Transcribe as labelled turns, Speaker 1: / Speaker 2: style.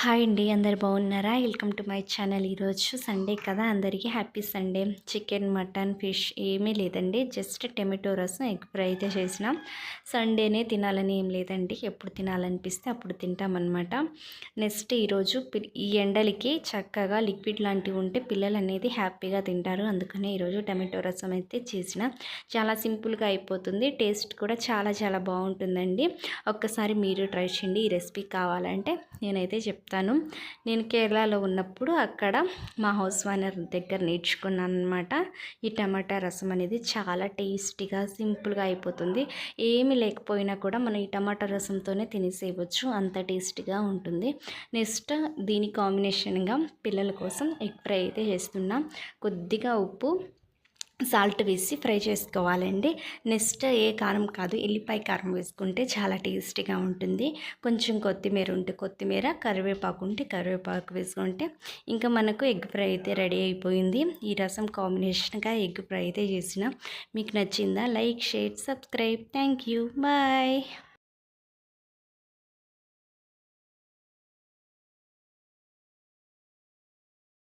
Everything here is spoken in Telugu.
Speaker 1: హాయ్ అండి, అందరు బాగున్నారా? Welcome to my channel. ఈరోజు సండే కదా, అందరికీ happy Sunday. Chicken, mutton, fish ఏమీ లేదండి. జస్ట్ టమాటో రసం, ఎగ్ ఫ్రై అయితే చేసిన. సండేనే తినాలని ఏం లేదండి, ఎప్పుడు తినాలనిపిస్తే అప్పుడు తింటామన్నమాట. నెక్స్ట్ ఈరోజు ఈ ఎండలకి చక్కగా లిక్విడ్ లాంటివి ఉంటే పిల్లలు అనేది హ్యాపీగా తింటారు. అందుకనే ఈరోజు టమాటో రసం అయితే చేసిన. చాలా సింపుల్గా అయిపోతుంది, టేస్ట్ కూడా చాలా చాలా బాగుంటుందండి. ఒక్కసారి మీరు ట్రై చేయండి. ఈ రెసిపీ కావాలంటే నేనైతే చెప్తాను. నేను కేరళలో ఉన్నప్పుడు అక్కడ మా హౌస్ ఓనర్ దగ్గర నేర్చుకున్నాను అనమాట. ఈ టమాటా రసం అనేది చాలా టేస్టీగా సింపుల్గా అయిపోతుంది. ఏమి లేకపోయినా కూడా మనం ఈ టమాటా రసంతోనే తినేసేయవచ్చు, అంత టేస్టీగా ఉంటుంది. నెక్స్ట్ దీని కాంబినేషన్గా పిల్లల కోసం ఎగ్ ఫ్రై అయితే చేస్తున్నాం. కొద్దిగా ఉప్పు, సాల్ట్ వేసి ఫ్రై చేసుకోవాలండి. నెక్స్ట్ ఏ కారం కాదు, ఎల్లిపాయ కారం వేసుకుంటే చాలా టేస్టీగా ఉంటుంది. కొంచెం కొత్తిమీర ఉంటే కొత్తిమీర, కరివేపాకు ఉంటే కరివేపాకు వేసుకుంటే ఇంకా మనకు ఎగ్ ఫ్రై అయితే రెడీ అయిపోయింది. ఈ రసం కాంబినేషన్గా ఎగ్ ఫ్రై అయితే చేసిన. మీకు నచ్చిందా? Like, share, subscribe. Thank you. Bye.